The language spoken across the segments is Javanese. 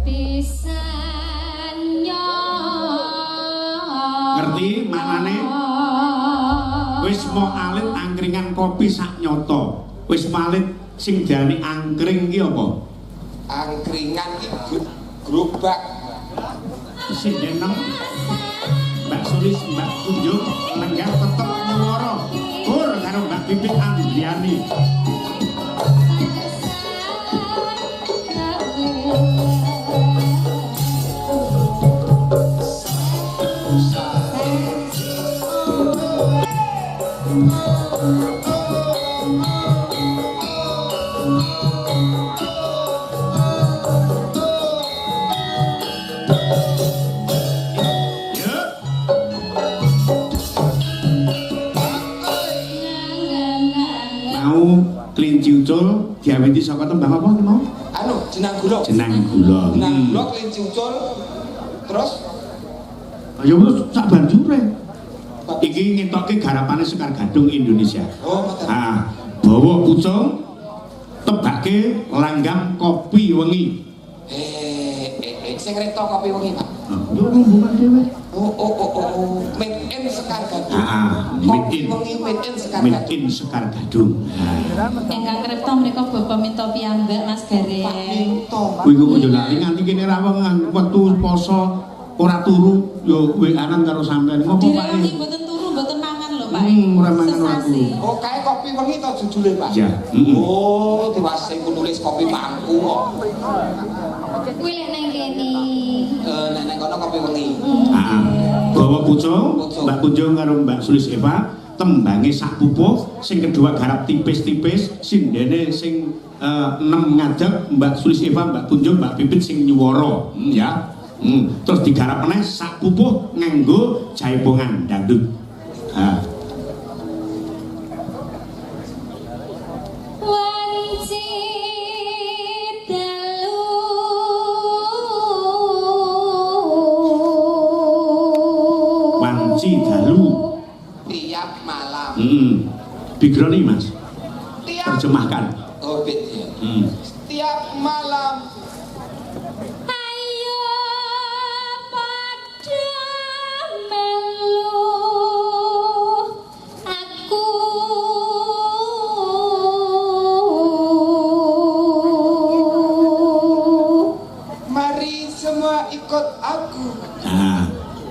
pisan ngerti manane wis mau alit angkringan kopi sak nyoto wis malit sing diarani angkring ki apa angkringan iki gerobak sing denem Mbak Sulis Mbak Kunjung lenggah tetep nyuwara kur karo Mbak Pipit Andriani kelinci ucul diawiti saka tembang apa mau? Anu, jenang gula. Jenang gula. Jenang gula kelinci ucul. Terus ayo wis sak banjure. Iki ngetokke garapane Sekar Gadung Indonesia. Oh, ngoten. Ah, bawa pucung tebake langgam kopi wengi. Sing reto kopi wengi, Pak. Yo ngomong dhewe. Oh. Made in Sekar Gadung. Made in. Wengi made in Sekar Made Gadung. in Sekar Gadung. Ingkang kripto menika Bapak minta piyambak Mas Gareng. Kuwi kok yo lali nganti kene rawuh wektu poso ora turu yo WA-an karo sampean. Ngopo Pak? Direwangi mboten turu mboten mangan lho Pak. Ora mangan ora turu. Oh, kae kopi wengi to judule, Pak. Iya. Oh, diwase nulis kopi mangku kok. Kuwi lek nang kene. Nek kono kopi wengi. Bawa pucung, Mbak Kunjung karo Mbak Sulis Eva tembange sak pupuh, sing kedua garap tipis-tipis, sindene sing 6 ngadeg Mbak Sulis Eva, Mbak Kunjung, Mbak Pipit sing nyuwara, ya. Terus digarap meneh sak pupuh nganggo jaipongan dangdut. Dalu tiap malam. Bigroni Mas. Terjemahkan. Oh, ya. Tiap malam. Ayo padha melu aku mari semua ikut aku.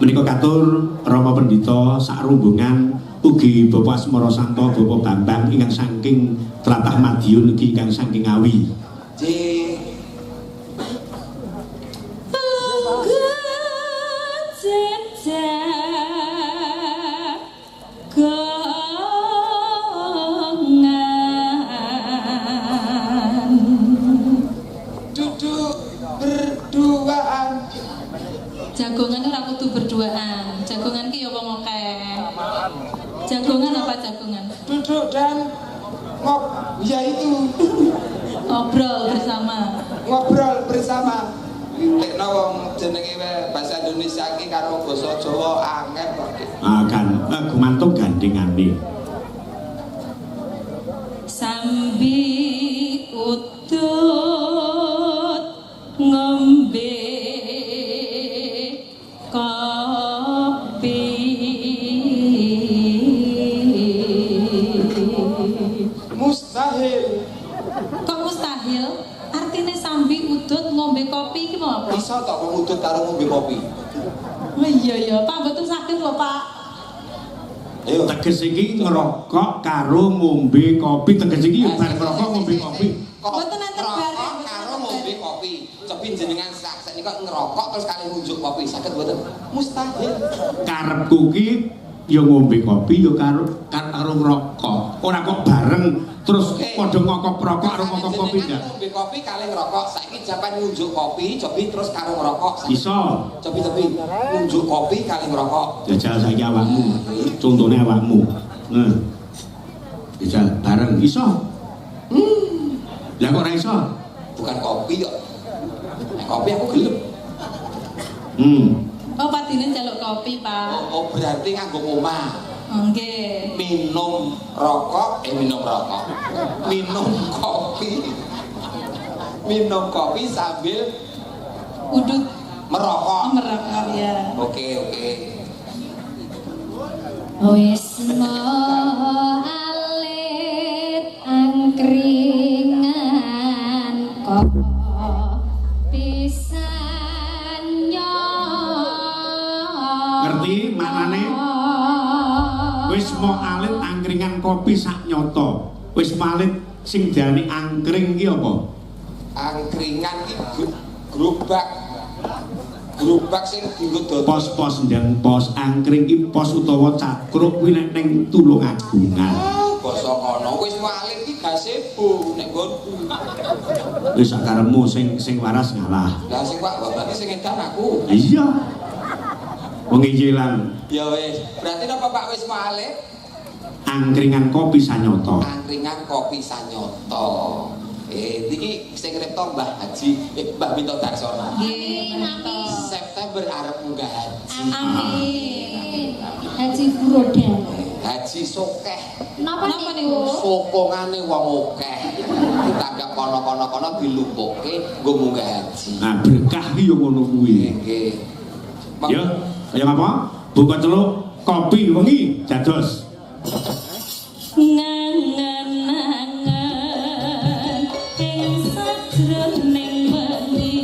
Menika katur Rama Pendhita sak rombongan ugi Bapak Asmara Santo Bapak Bambang ingkang saking tlatah Madiun ugi ingkang saking Ngawi. Duduk berduaan. Jagongan ora kudu berduaan. Jagongan ki ya wong akeh. Jagongan apa jagongan? Duduk dan ya itu Ngobrol bersama. Ngobrol bersama. Tekno wong jenenge bahasa Indonesia ki karo basa Jawa angel kok. Kan gumantung gandengane. Sambi utut ngombe kopi mustahil. Kok mustahil? Artinya sambi udut ngombe kopi iki mau apa? Bisa tok wong udut karo ngombe kopi. Oh iya Pak mboten sakit lho Pak. Ayo Teges iki ngerokok karo ngombe kopi, teges iki yo bar ngerokok ngombe kopi. Mboten enten bareng karo ngombe kopi. Cobi jenengan saknika ngerokok terus kali ngunjuk kopi saged mboten? Mustahil. Karepku ki yo ngombe kopi yo karo ngerokok. Ora kok bareng terus padha ngokok rokok karo ngokok kopi ndak. Ngombe kopi kali ngerokok, saiki jaman ngunjuk kopi, cobi terus karo ngerokok. Iso. Cobi ngunjuk kopi kali ngerokok. Jajal saiki awakmu. Contone awakmu. Jajal bareng iso. Lah kok ora iso? Bukan kopi kok. Nek kopi aku gelem. Oh padine njaluk kopi Pak. Oh berarti nganggo omah. Nggih. Minum rokok, minum rokok. Minum kopi. minum kopi sambil Udut merokok. merokok ya. Oke. Wis alit angkringan kok pisan Ngerti maknane? Wis mau alit angkringan kopi sak nyoto. Wis malit sing diarani angkring ki apa? Angkringan ki gerobak sing dienggo dodol. Pos-pos ndang pos angkring ki pos utawa cakruk kuwi nek ning Tulungagungan. Basa kono wis malit ki gazebo nek nggonku. Wis sakarepmu sing waras ngalah. Lah sing Pak berarti sing edan aku. Iya. Wong ngilang Ya wis, berarti napa Pak wis malit? angkringan kopi sanyoto. Angkringan kopi sanyoto. Iki sing repto Mbah Haji, Mbah Minto Darsona. Nggih, menika. September arep munggah haji. Amin. Haji Furoda. Haji sokeh. Napa niku? Sokongane wong akeh. Ditanggap kono-kono dilumpukke nggo munggah haji. Nah, berkah ki yo ngono kuwi. Nggih. Ya, kaya apa? Buka celuk kopi wengi dados. Ngangen-angen ing sajroning wengi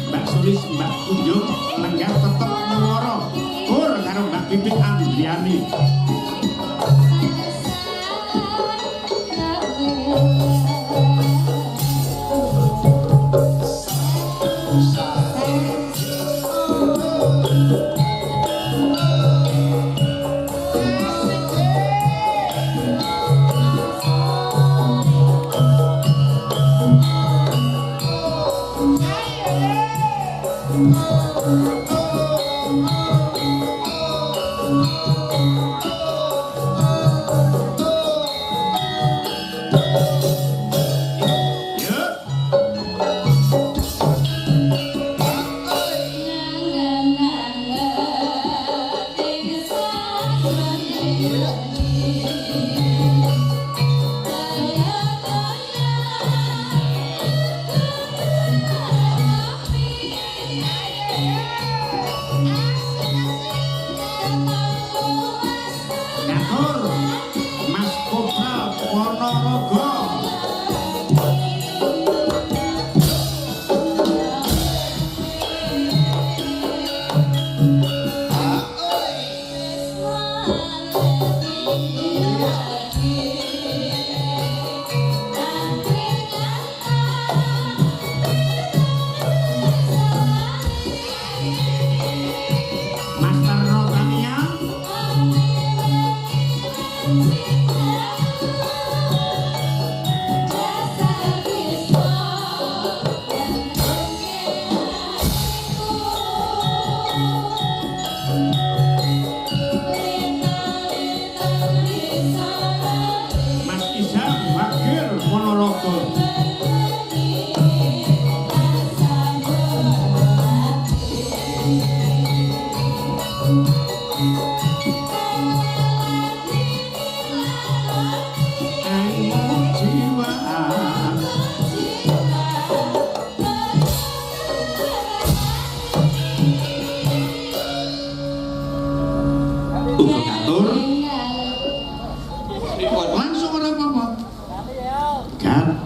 Mbak Sulis, Mbak Kunjung, lenggah tetep nyuwara. Kur karo Mbak Pipit Andriani. Thank you.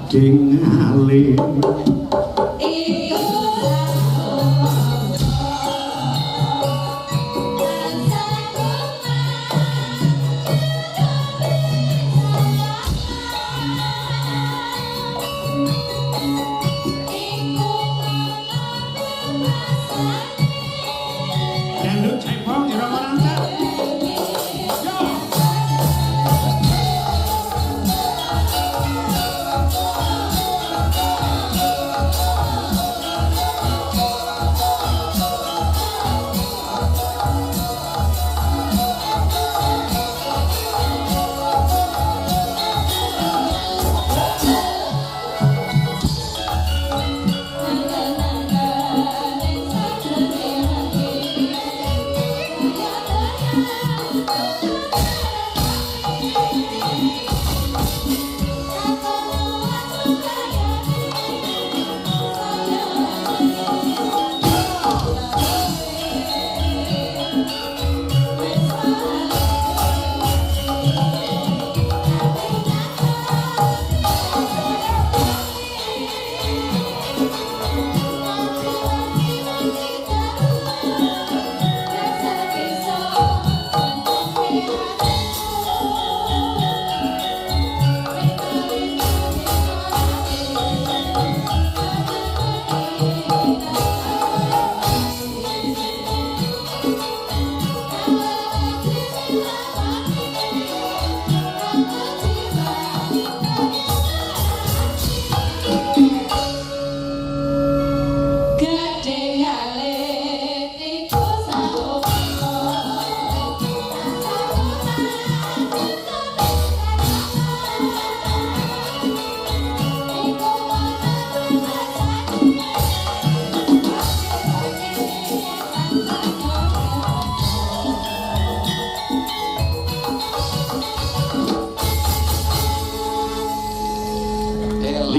gedeng alim